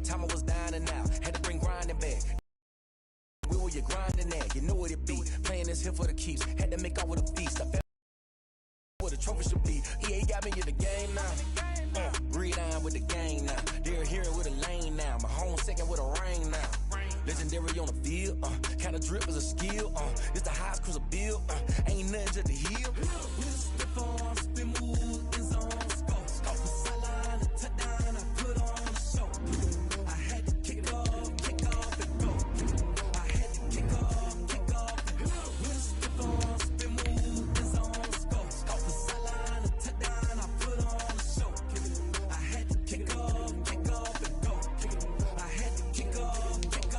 Time I was down and out, had to bring grinding back. Where you grinding at? You know what it be. Playing this here for the keeps. Had to make out with a feast. I felt what a trophy should be. EA got me in the game now. Read on with the game now. They're here with a lane now. My home second with a rain now. Legendary on the field. Kind of drip is a skill. It's the highest cruiser bill. Ain't nothing to the hill. Step on, spin move, in zone, scope. Scope the sideline, and touchdown. I put on the show. I had to kick off and go. I had to kick off and go. Step on, spin move, in zone, scope. Scope the sideline, and touchdown. I put on the show. I had to kick off and go. I had to kick off and go.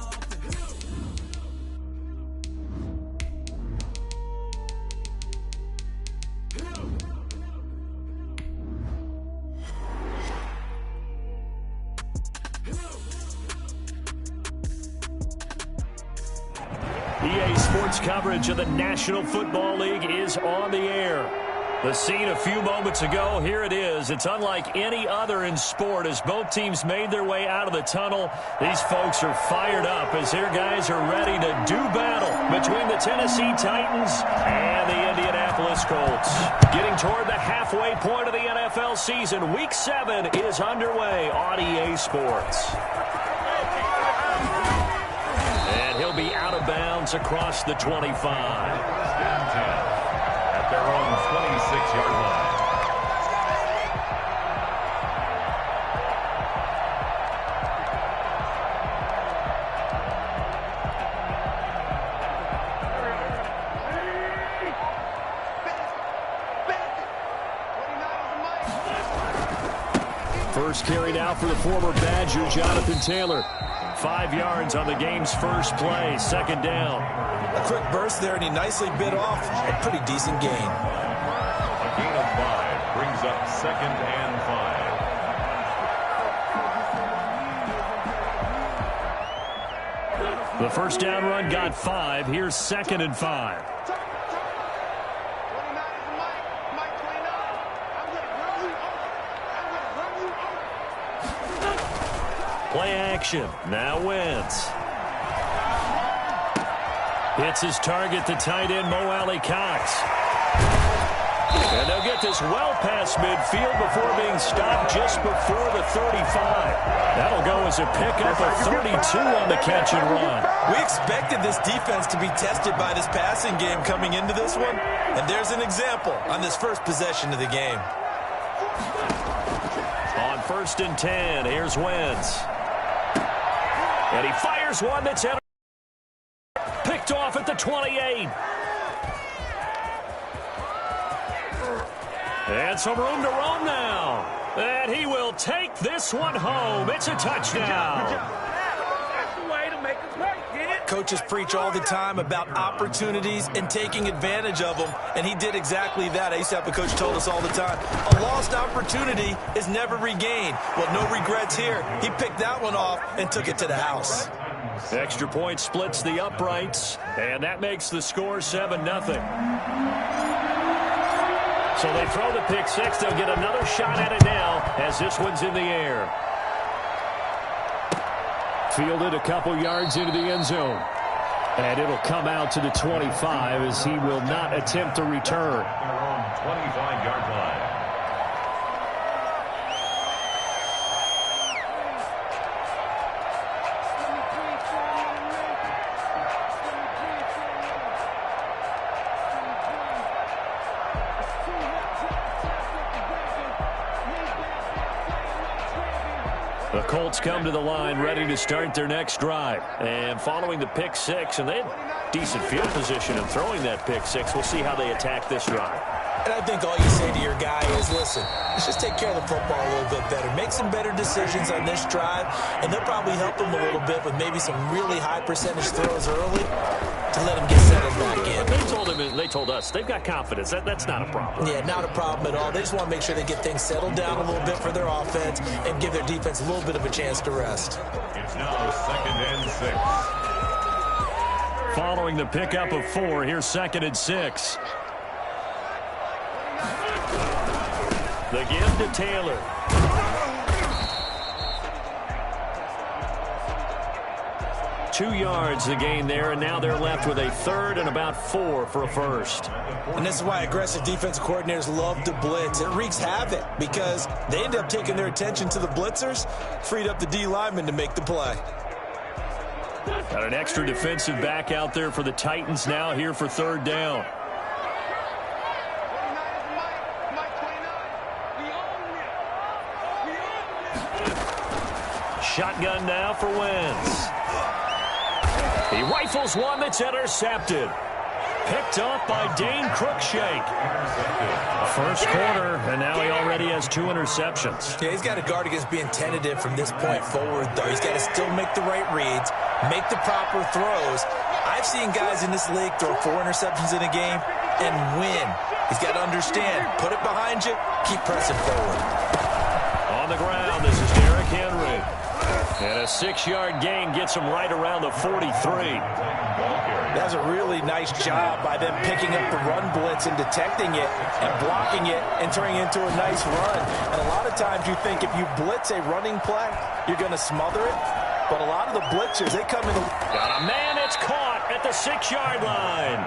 EA Sports coverage of the National Football League is on the air. The scene a few moments ago, here it is. It's unlike any other in sport as both teams made their way out of the tunnel. These folks are fired up as their guys are ready to do battle between the Tennessee Titans and the Indianapolis Colts. Getting toward the halfway point of the NFL season, Week 7 is underway on EA Sports. And he'll be out of bounds across the 25. At their own 26-yard line. First carry now for the former Badger, Jonathan Taylor. 5 yards on the game's first play, second down. A quick burst there, and he nicely bit off a pretty decent gain. A gain of 5 brings up 2nd and 5. The first down run got 5. Here's 2nd and 5. Play action. Now Wentz. Hits his target, the tight end, Mo Alley-Cox. And they'll get this well past midfield before being stopped just before the 35. That'll go as a pickup of 32 on the catch and run. We expected this defense to be tested by this passing game coming into this one. And there's an example on this first possession of the game. On 1st and 10, here's Wentz. And he fires one that's picked off at the 28. And some room to roam now. And he will take this one home. It's a touchdown. That's the way to make a play, kid. Coaches preach all the time about opportunities and taking advantage of them, and he did exactly that. I used to have a coach told us all the time, a lost opportunity is never regained. Well, no regrets here. He picked that one off and took it to the house. Extra point splits the uprights, and that makes the score 7-0. So they throw the pick six. They'll get another shot at it now as this one's in the air. Fielded a couple yards into the end zone. And it'll come out to the 25 as he will not attempt to return. Their own 25-yard line. The Colts come to the line ready to start their next drive. And following the pick six, and they had decent field position in throwing that pick six. We'll see how they attack this drive. And I think all you say to your guy is, listen, let's just take care of the football a little bit better. Make some better decisions on this drive, and they'll probably help him a little bit with maybe some really high percentage throws early to let him get settled back in. They told us they've got confidence. That's not a problem. Yeah, not a problem at all. They just want to make sure they get things settled down a little bit for their offense and give their defense a little bit of a chance to rest. It's now 2nd and 6. Following the pickup of 4, here's 2nd and 6. The give to Taylor. 2 yards the gain there, and now they're left with a third and about 4 for a first. And this is why aggressive defensive coordinators love to blitz. It wreaks havoc because they end up taking their attention to the blitzers, freed up the D lineman to make the play. Got an extra defensive back out there for the Titans now here for third down. Shotgun now for Wentz. He rifles one that's intercepted. Picked off by Dane Cruikshank. First quarter, and now he already has 2 interceptions. Yeah, he's got to guard against being tentative from this point forward, though. He's got to still make the right reads, make the proper throws. I've seen guys in this league throw 4 interceptions in a game and win. He's got to understand, put it behind you, keep pressing forward. On the ground, this is Derrick Henry. And a 6-yard gain gets him right around the 43. That's a really nice job by them picking up the run blitz and detecting it and blocking it and turning it into a nice run. And a lot of times you think if you blitz a running play, you're going to smother it. But a lot of the blitzers, they come in. Got a man that's caught at the 6-yard line.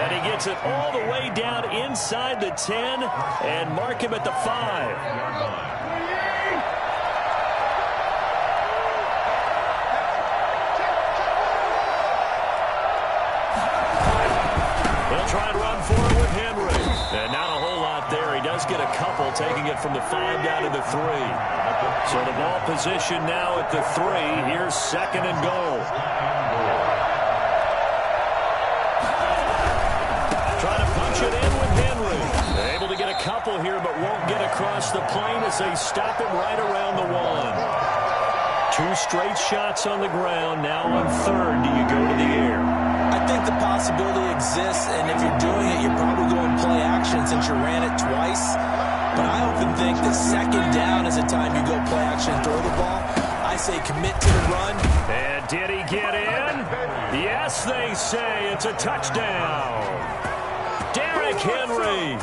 And he gets it all the way down inside the 10 and mark him at the 5. Try and run for it with Henry. And not a whole lot there. He does get a couple, taking it from the 5 down to the 3. So the ball position now at the 3. Here's second and goal. Trying to punch it in with Henry. They're able to get a couple here, but won't get across the plane as they stop him right around the 1. 2 straight shots on the ground. Now on third, do you go to the air? I think the possibility exists, and if you're doing it, you're probably going play action since you ran it twice. But I often think that second down is a time you go play action and throw the ball. I say commit to the run. And did he get in? Yes, they say it's a touchdown. Derrick Henry,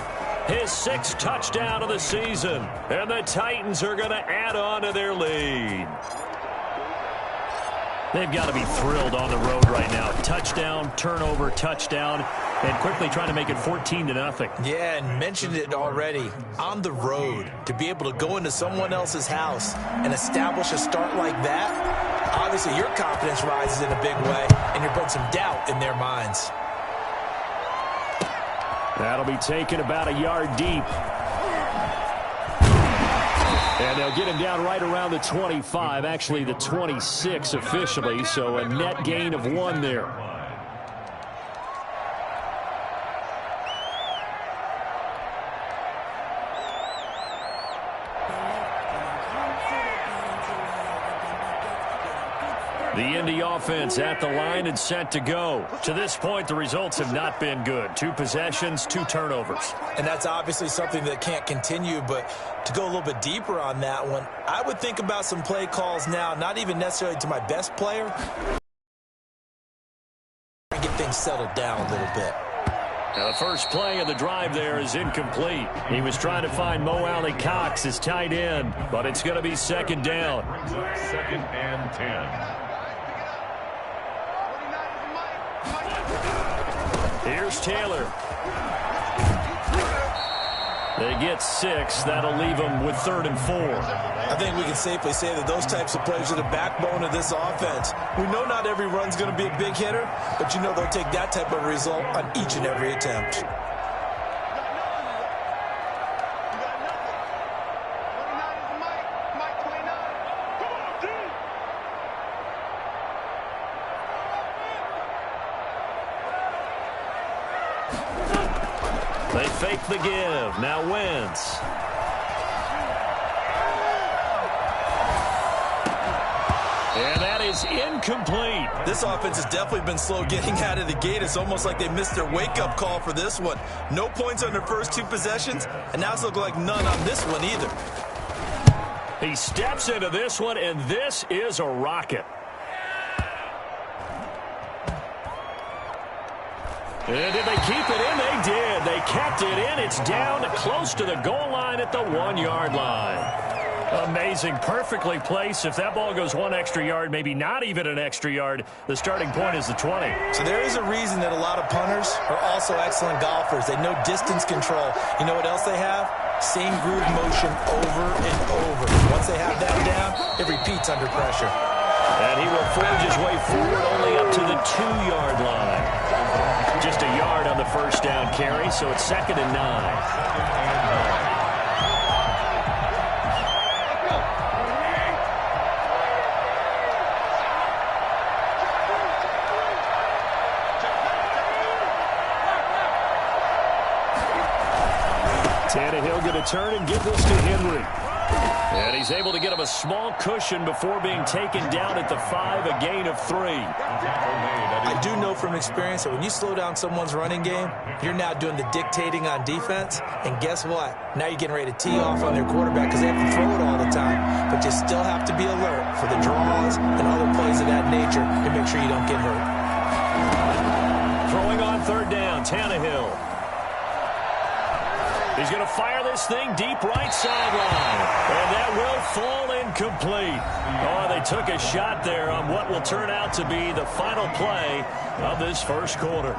his 6th touchdown of the season. And the Titans are going to add on to their lead. They've got to be thrilled on the road right now. Touchdown, turnover, touchdown, and quickly trying to make it 14-0. Yeah, and mentioned it already. On the road, to be able to go into someone else's house and establish a start like that, obviously your confidence rises in a big way, and you're putting some doubt in their minds. That'll be taken about a yard deep. And they'll get him down right around the 25, actually the 26 officially, so a net gain of 1 there. The Indy offense at the line and set to go. To this point, the results have not been good. 2 possessions, 2 turnovers. And that's obviously something that can't continue, but to go a little bit deeper on that one, I would think about some play calls now, not even necessarily to my best player, and get things settled down a little bit. Now the first play of the drive there is incomplete. He was trying to find Mo Alley-Cox as tight end, but it's going to be second down. 2nd and 10. Here's Taylor. They get 6. That'll leave them with 3rd and 4. I think we can safely say that those types of plays are the backbone of this offense. We know not every run's going to be a big hitter, but you know they'll take that type of result on each and every attempt. They fake the give. Now Wentz. And that is incomplete. This offense has definitely been slow getting out of the gate. It's almost like they missed their wake-up call for this one. No points on their first 2 possessions, and now it's looking like none on this one either. He steps into this one, and this is a rocket. And did they keep it in? They did. They kept it in. It's down close to the goal line at the 1-yard line. Amazing. Perfectly placed. If that ball goes one extra yard, maybe not even an extra yard, the starting point is the 20. So there is a reason that a lot of punters are also excellent golfers. They know distance control. You know what else they have? Same groove motion over and over. Once they have that down, it repeats under pressure. And he will forge his way forward only up to the 2-yard line. Just a yard on the first down carry, so it's 2nd and 9. Tannehill going to turn and give this to Henry. And he's able to get him a small cushion before being taken down at the 5, a gain of 3. I do know from experience that when you slow down someone's running game, you're now doing the dictating on defense. And guess what? Now you're getting ready to tee off on their quarterback because they have to throw it all the time. But you still have to be alert for the draws and other plays of that nature to make sure you don't get hurt. Throwing on 3rd down, Tannehill. He's going to fire this thing deep right sideline. And that will fall incomplete. Oh, they took a shot there on what will turn out to be the final play of this first quarter.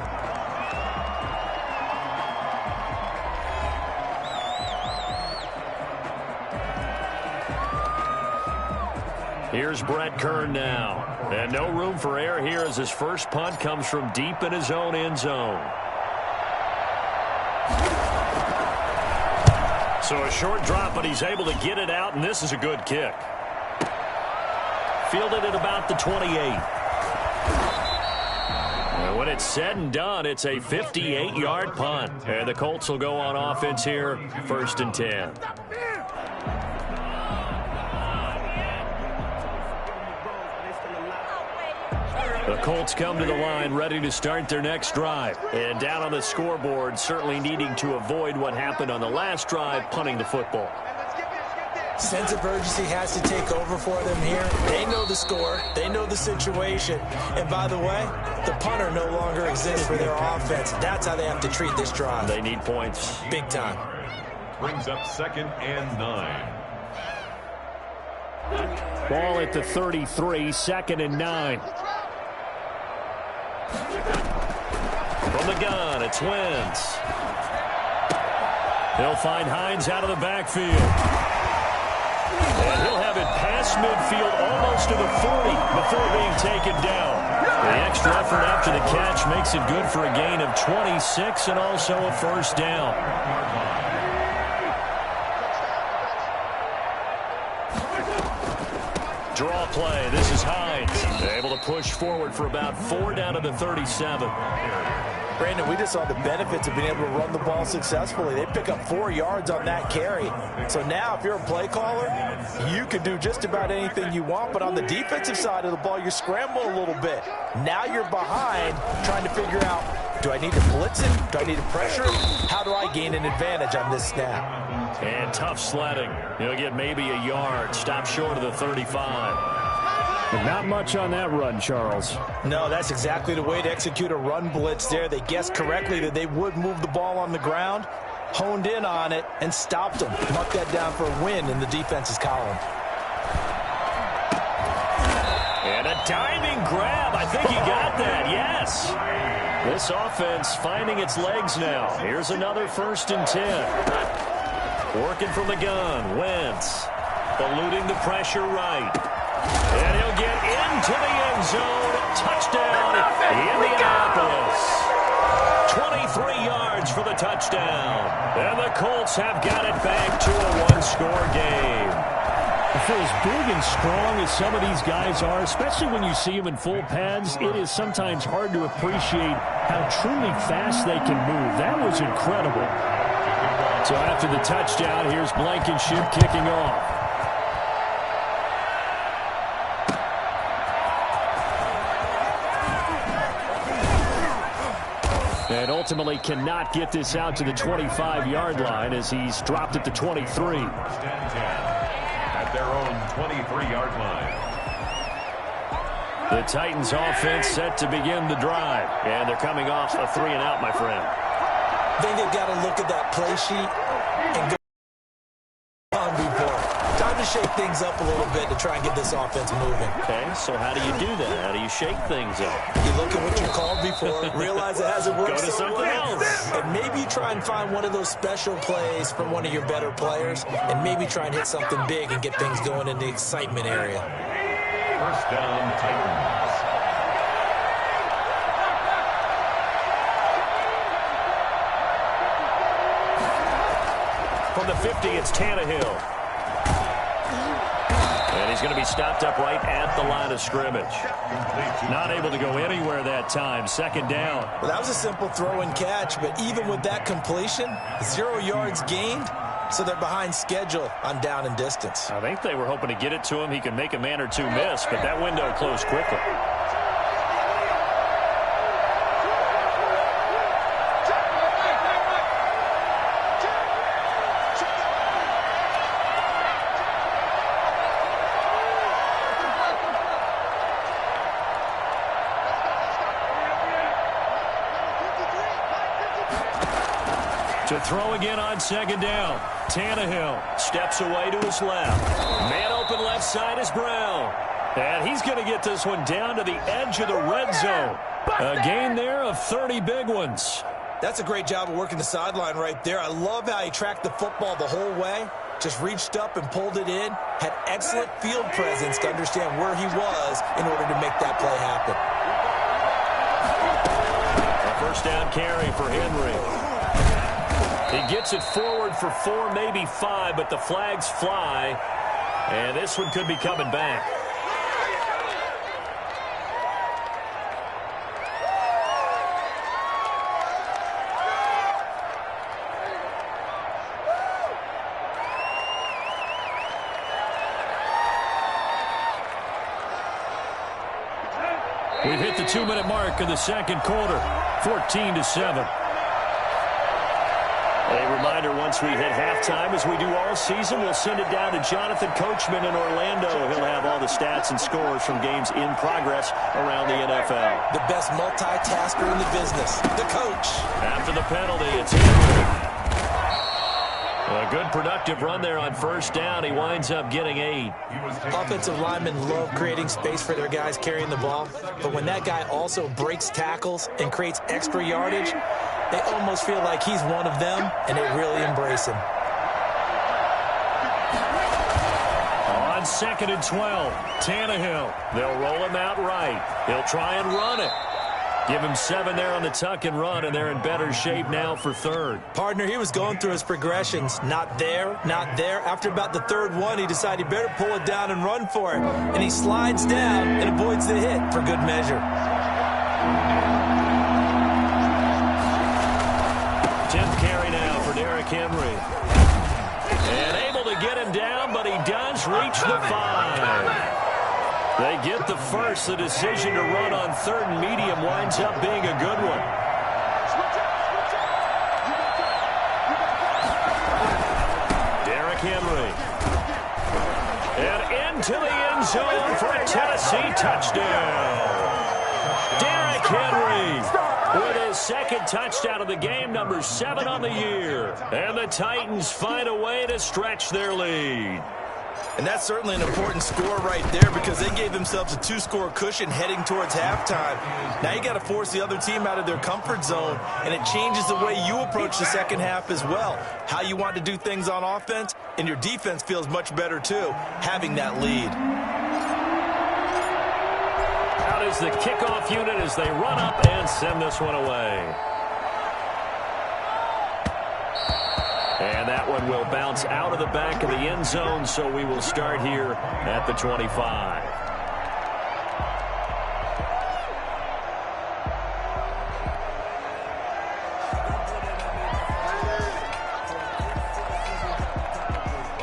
Here's Brett Kern now. And no room for error here as his first punt comes from deep in his own end zone. So a short drop, but he's able to get it out, and this is a good kick. Fielded at about the 28. And when it's said and done, it's a 58-yard punt. And the Colts will go on offense here, 1st and 10. The Colts come to the line ready to start their next drive. And down on the scoreboard, certainly needing to avoid what happened on the last drive, punting the football. Sense of urgency has to take over for them here. They know the score. They know the situation. And by the way, the punter no longer exists for their offense. That's how they have to treat this drive. They need points. Big time. Brings up 2nd and 9. Ball at the 33, 2nd and 9. From the gun, it's Wentz. He'll find Hines out of the backfield. And he'll have it past midfield almost to the 40 before being taken down. The extra effort after the catch makes it good for a gain of 26 and also a first down. Draw play. This is Hines. Able to push forward for about 4 down to the 37. Brandon, we just saw the benefits of being able to run the ball successfully. They pick up 4 yards on that carry. So now if you're a play caller, you can do just about anything you want. But on the defensive side of the ball, you're scrambling a little bit. Now you're behind trying to figure out, do I need to blitz him? Do I need to pressure him? How do I gain an advantage on this snap? And tough sledding. He'll get maybe a yard. Stop short of the 35. But not much on that run, Charles. No, that's exactly the way to execute a run blitz there. They guessed correctly that they would move the ball on the ground, honed in on it, and stopped them. Mark that down for a win in the defense's column. And a diving grab. I think he got that, yes. This offense finding its legs now. Here's another 1st and 10. Working from the gun, Wentz. Eluding the pressure right. And he'll get into the end zone. Touchdown, Indianapolis. 23 yards for the touchdown. And the Colts have got it back to a 1-score game. For as big and strong as some of these guys are, especially when you see them in full pads, it is sometimes hard to appreciate how truly fast they can move. That was incredible. So after the touchdown, here's Blankenship kicking off. And ultimately cannot get this out to the 25-yard line as he's dropped at the 23. At their own 23-yard line. The Titans offense set to begin the drive. And they're coming off a 3-and-out, my friend. I think they've got to look at that play sheet and go on before. Time to shake things up a little bit to try and get this offense moving. Okay, so how do you do that? How do you shake things up? You look at what you called before, realize it hasn't worked. Go to something else. And maybe try and find one of those special plays from one of your better players, and maybe try and hit something big and get things going in the excitement area. First down, Titans. From the 50, it's Tannehill. And he's going to be stopped up right at the line of scrimmage. Not able to go anywhere that time. Second down. Well, that was a simple throw and catch, but even with that completion, 0 yards gained, so they're behind schedule on down and distance. I think they were hoping to get it to him. He could make a man or two miss, but that window closed quickly. To throw again on second down. Tannehill steps away to his left. Man open left side is Brown. And he's going to get this one down to the edge of the red zone. A gain there of 30 big ones. That's a great job of working the sideline right there. I love how he tracked the football the whole way. Just reached up and pulled it in. Had excellent field presence to understand where he was in order to make that play happen. A first down carry for Henry. He gets it forward for 4, maybe 5, but the flags fly. And this one could be coming back. We've hit the 2-minute mark in the second quarter. 14-7. A reminder, once we hit halftime, as we do all season, we'll send it down to Jonathan Coachman in Orlando. He'll have all the stats and scores from games in progress around the NFL. The best multitasker in the business, the coach. After the penalty, it's Henry. A good productive run there on first down. He winds up getting 8. Offensive linemen love creating space for their guys carrying the ball, but when that guy also breaks tackles and creates extra yardage, they almost feel like he's one of them, and they really embrace him. On 2nd and 12, Tannehill. They'll roll him out right. He'll try and run it. Give him 7 there on the tuck and run, and they're in better shape now for third. Partner, he was going through his progressions. Not there, not there. After about the third one, he decided he better pull it down and run for it. And he slides down and avoids the hit for good measure. 10th carry now for Derrick Henry. And able to get him down, but he does reach the 5. They get the first. The decision to run on 3rd and medium winds up being a good one. Derrick Henry. And into the end zone for a Tennessee touchdown. Derrick Henry with his 2nd touchdown of the game, number 7 on the year. And the Titans find a way to stretch their lead. And that's certainly an important score right there because they gave themselves a 2-score cushion heading towards halftime. Now you got to force the other team out of their comfort zone, and it changes the way you approach the second half as well. How you want to do things on offense, and your defense feels much better too, having that lead. Out is the kickoff unit as they run up and send this one away. And that one will bounce out of the back of the end zone, so we will start here at the 25.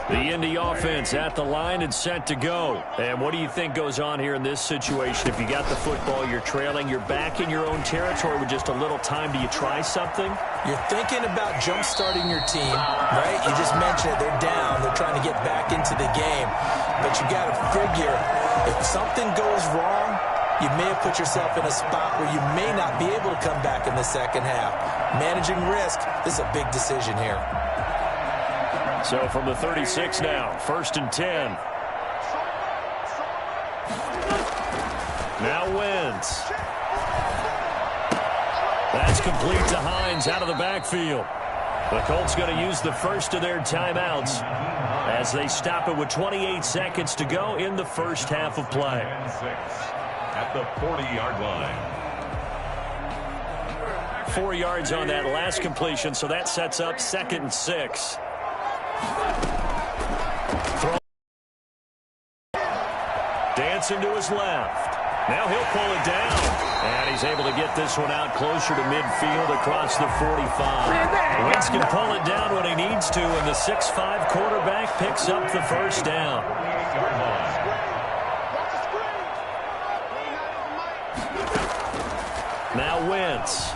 The Indy offense at the line and set to go. And what do you think goes on here in this situation? If you got the football, you're trailing, you're back in your own territory with just a little time. Do you try something? You're thinking about jump-starting your team, right? You just mentioned it. They're down. They're trying to get back into the game. But you got to figure, if something goes wrong, you may have put yourself in a spot where you may not be able to come back in the second half. Managing risk, this is a big decision here. So from the 36 now, 1st and 10. Now Wentz. That's complete to Hines out of the backfield. The Colts going to use the first of their timeouts as they stop it with 28 seconds to go in the first half of play. At the 40-yard line. 4 yards on that last completion, so that sets up 2nd and 6. Throw. Dancing to his left. Now he'll pull it down. And he's able to get this one out closer to midfield across the 45. Wentz can pull it down when he needs to, and the 6'5" quarterback picks up the first down. Now Wentz.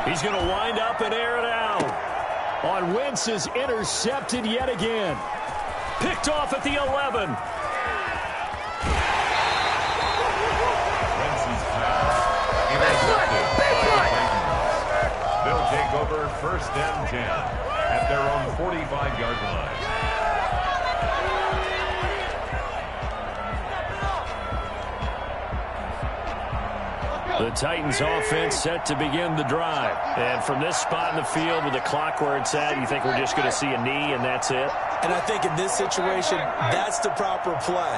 He's going to wind up and air it out. On Wentz is intercepted yet again. Picked off at the 11. They'll take over 1st and 10 at their own 45-yard line. The Titans offense set to begin the drive. And from this spot in the field with the clock where it's at, you think we're just going to see a knee and that's it? And I think in this situation, that's the proper play.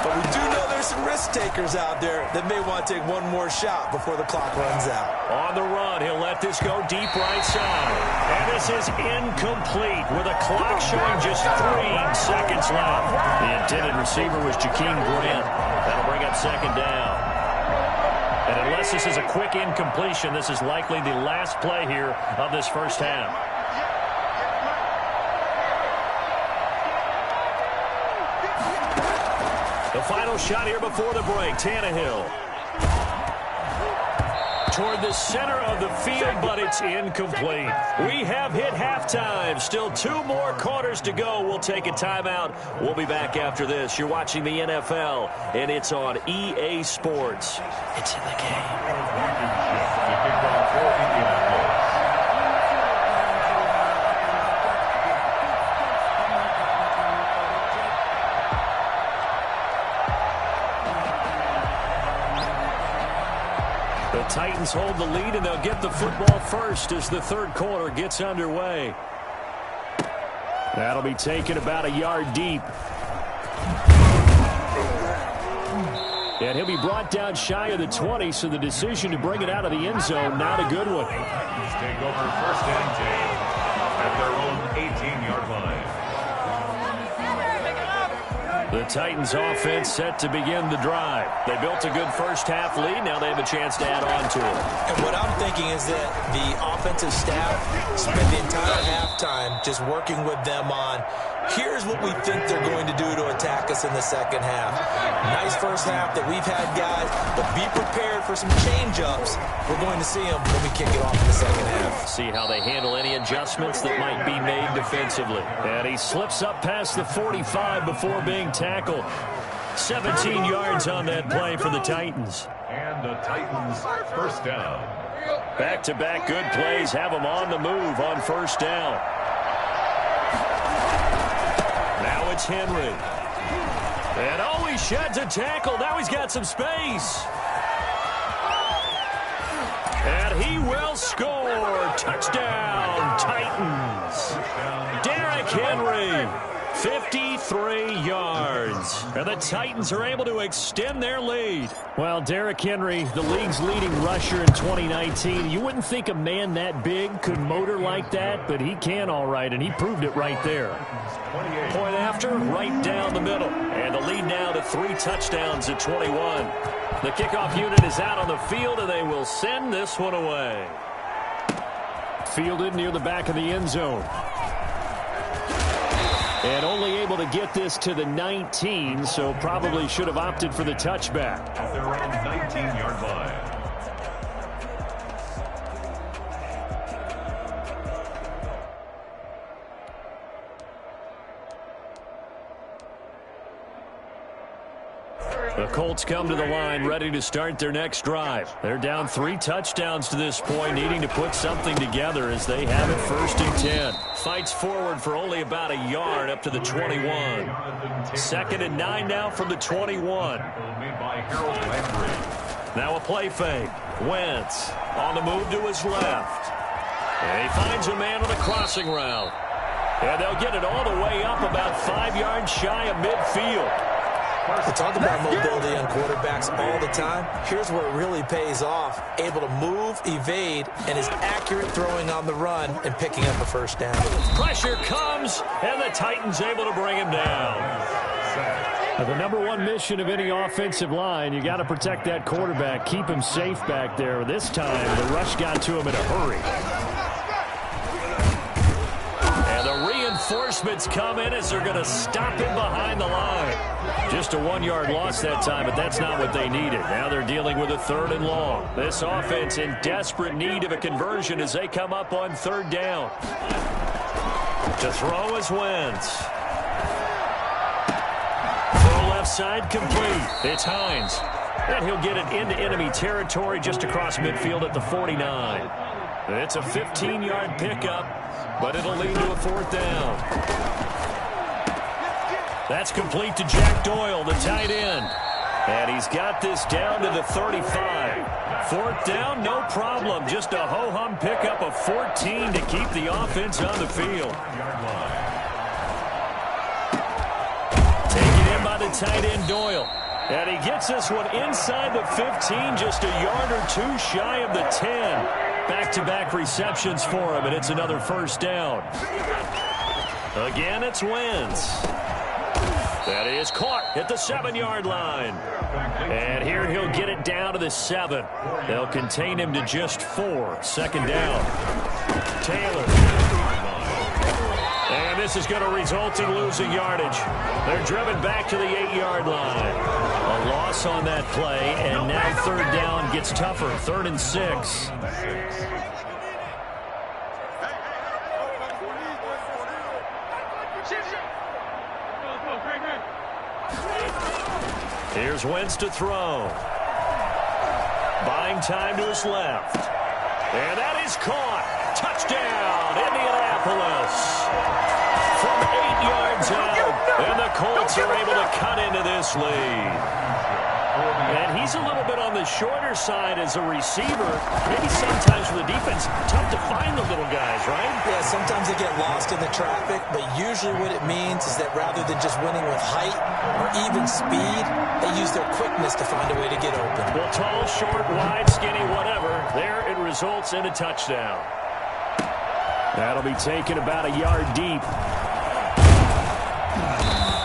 But we do know there's some risk takers out there that may want to take one more shot before the clock runs out. On the run, he'll let this go deep right side. And this is incomplete with a clock showing just 3 seconds left. The intended receiver was Jakeem Grant. That'll bring up 2nd down. And unless this is a quick incompletion, this is likely the last play here of this first half. The final shot here before the break. Tannehill toward the center of the field, but it's incomplete. We have hit halftime. Still 2 more quarters to go. We'll take a timeout. We'll be back after this. You're watching the NFL, and it's on EA Sports. It's in the game. The Titans hold the lead, and they'll get the football first as the 3rd quarter gets underway. That'll be taken about a yard deep. And he'll be brought down shy of the 20, so the decision to bring it out of the end zone, not a good one. Titans take over 1st and 10 at their own 18-yard line. The Titans offense set to begin the drive. They built a good first half lead. Now they have a chance to add on to it. And what I'm thinking is that the offensive staff spent the entire halftime just working with them on, here's what we think they're going to do to attack us in the second half. Nice first half that we've had, guys, but be prepared for some change-ups. We're going to see them when we kick it off in the second half. See how they handle any adjustments that might be made defensively. And he slips up past the 45 before being tackled. 17 yards on that play for the Titans. And the Titans 1st down. Back-to-back good plays have them on the move on 1st down. Now it's Henry. And oh, he sheds a tackle. Now he's got some space. And he will score. Touchdown, Titans. Derrick Henry. 53 yards. And the Titans are able to extend their lead. Well, Derrick Henry, the league's leading rusher in 2019. You wouldn't think a man that big could motor like that, but he can all right, and he proved it right there. Point after, right down the middle. And the lead now to 3 touchdowns at 21. The kickoff unit is out on the field, and they will send this one away. Fielded near the back of the end zone. And only able to get this to the 19, so probably should have opted for the touchback. At their own 19-yard line. The Colts come to the line ready to start their next drive. They're down 3 touchdowns to this point, needing to put something together as they have it 1st and 10. Fights forward for only about a yard up to the 21. 2nd and 9 now from the 21. Now a play fake. Wentz on the move to his left. And he finds a man on a crossing route. And they'll get it all the way up about 5 yards shy of midfield. We talk about mobility on quarterbacks all the time. Here's where it really pays off. Able to move, evade, and is accurate throwing on the run and picking up a 1st down. Pressure comes, and the Titans able to bring him down. Now, the number one mission of any offensive line, you got to protect that quarterback, keep him safe back there. This time, the rush got to him in a hurry. And the reinforcements come in as they're going to stop him behind the line. Just a 1-yard loss that time, but that's not what they needed. Now they're dealing with a 3rd and long. This offense in desperate need of a conversion as they come up on 3rd down. To throw is Wentz. Throw left side complete. It's Hines. And he'll get it into enemy territory just across midfield at the 49. It's a 15-yard pickup, but it'll lead to a 4th down. That's complete to Jack Doyle, the tight end. And he's got this down to the 35. 4th down, no problem. Just a ho-hum pickup of 14 to keep the offense on the field. Taken in by the tight end, Doyle. And he gets this one inside the 15, just a yard or 2 shy of the 10. Back-to-back receptions for him, and it's another 1st down. Again, it's Wentz. That is caught at the 7-yard line. And here he'll get it down to the 7. They'll contain him to just 4. 2nd down. Taylor. And this is going to result in losing yardage. They're driven back to the 8-yard line. A loss on that play, and now 3rd down gets tougher. 3rd and 6. Here's Wentz to throw. Buying time to his left. And that is caught. Touchdown, Indianapolis. From 8 yards out. And the Colts are able to cut into this lead. And he's a little bit on the shorter side as a receiver. Maybe sometimes for the defense, tough to find the little guys, right? Yeah, sometimes they get lost in the traffic, but usually what it means is that rather than just winning with height or even speed, they use their quickness to find a way to get open. Well, tall, short, wide, skinny, whatever. There it results in a touchdown. That'll be taken about a yard deep.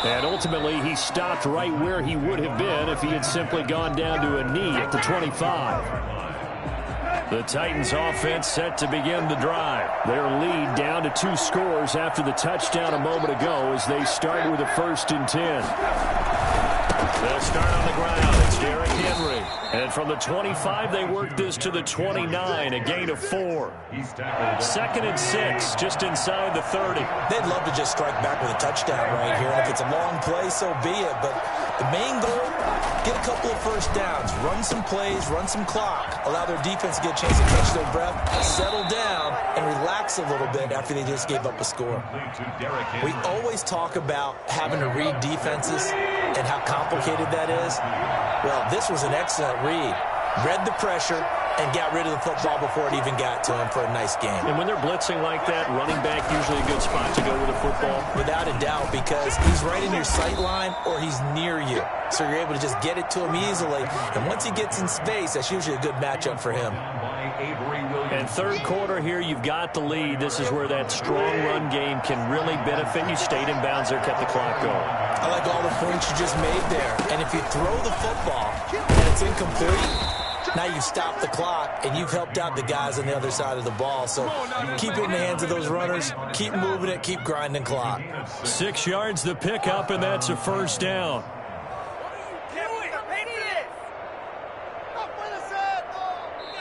And ultimately, he stopped right where he would have been if he had simply gone down to a knee at the 25. The Titans offense set to begin the drive. Their lead down to 2 scores after the touchdown a moment ago as they start with a 1st and 10. They'll start on the ground. It's Derrick Henry. And from the 25, they work this to the 29, a gain of 4. 2nd and 6, just inside the 30. They'd love to just strike back with a touchdown right here. And if it's a long play, so be it. But the main goal, get a couple of 1st downs, run some plays, run some clock, allow their defense to get a chance to catch their breath, settle down, and relax a little bit after they just gave up a score. We always talk about having to read defenses and how complicated that is. Well, this was an excellent read. Read the pressure and got rid of the football before it even got to him for a nice game. And when they're blitzing like that, running back usually a good spot to go with the football? Without a doubt, because he's right in your sight line or he's near you. So you're able to just get it to him easily. And once he gets in space, that's usually a good matchup for him. And 3rd quarter here, you've got the lead. This is where that strong run game can really benefit you. Stayed in bounds there, kept the clock going. I like all the points you just made there. And if you throw the football and it's incomplete, now you've stopped the clock and you've helped out the guys on the other side of the ball. So keep it in the hands of those runners. Keep moving it. Keep grinding clock. 6 yards the pickup, and that's a 1st down.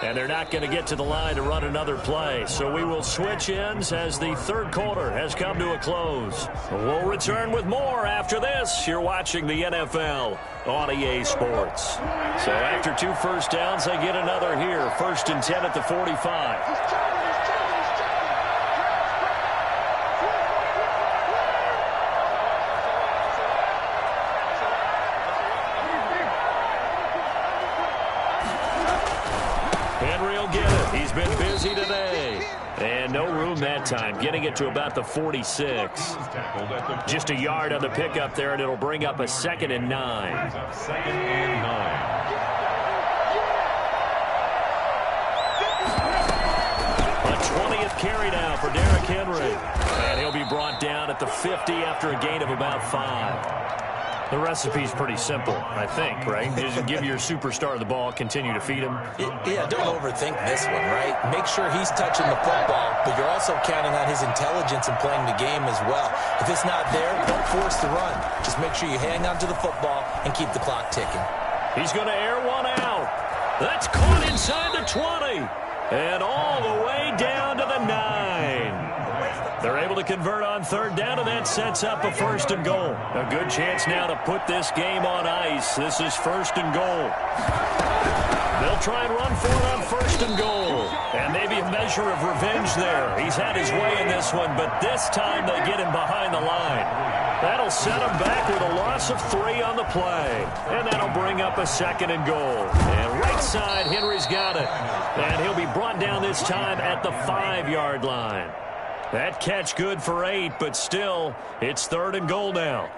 And they're not going to get to the line to run another play. So we will switch ends as the third quarter has come to a close. We'll return with more after this. You're watching the NFL on EA Sports. So after 2 first downs, they get another here. 1st and 10 at the 45. He's been busy today. And no room that time, getting it to about the 46. Just a yard on the pickup there, and it'll bring up a 2nd and 9. 2nd and 9. A 20th carry now for Derrick Henry. And he'll be brought down at the 50 after a gain of about 5. The recipe's pretty simple, I think, right? Just give your superstar the ball, continue to feed him. Yeah, don't overthink this one, right? Make sure he's touching the football, but you're also counting on his intelligence in playing the game as well. If it's not there, don't force the run. Just make sure you hang on to the football and keep the clock ticking. He's going to air one out. That's caught inside the 20. And all the way down to the 9. They're able to convert on 3rd down, and that sets up a 1st and goal. A good chance now to put this game on ice. This is 1st and goal. They'll try and run for it on 1st and goal. And maybe a measure of revenge there. He's had his way in this one, but this time they get him behind the line. That'll set him back with a loss of 3 on the play. And that'll bring up a 2nd and goal. And right side, Henry's got it. And he'll be brought down this time at the 5-yard line. That catch good for 8, but still, it's 3rd and goal now.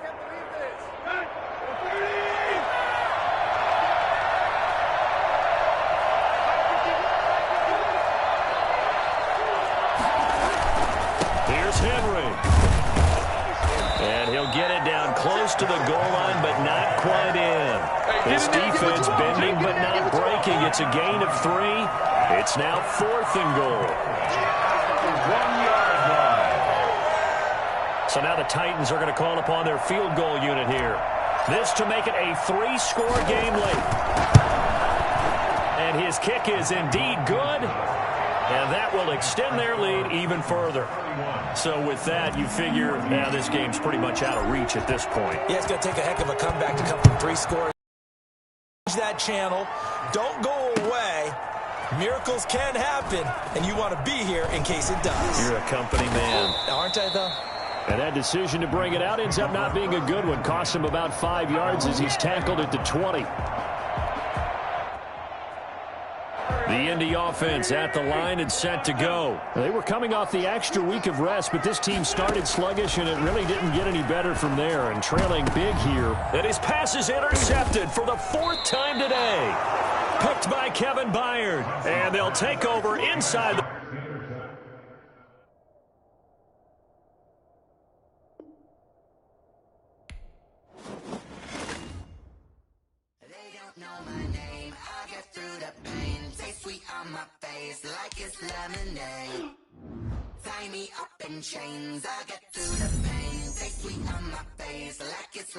Here's Henry. And he'll get it down close to the goal line, but not quite in. This defense bending but not breaking. It's a gain of 3. It's now 4th and goal. 1-yard line. So now the Titans are going to call upon their field goal unit here. This to make it a 3-score game late. And his kick is indeed good. And that will extend their lead even further. So with that, you figure now this game's pretty much out of reach at this point. Yeah, it's going to take a heck of a comeback to come from 3 scores. Change that channel. Don't go away. Miracles can happen, and you want to be here in case it does. You're a company man. Aren't I, though? And that decision to bring it out ends up not being a good one. Costs him about 5 yards as he's tackled at the 20. The Indy offense at the line and set to go. They were coming off the extra week of rest, but this team started sluggish, and it really didn't get any better from there. And trailing big here. And his pass is intercepted for the 4th time today. Picked by Kevin Byard. And they'll take over inside the... Like it's lemonade. Tie me up in chains, I get through the pain. Taste sweet on my face like it's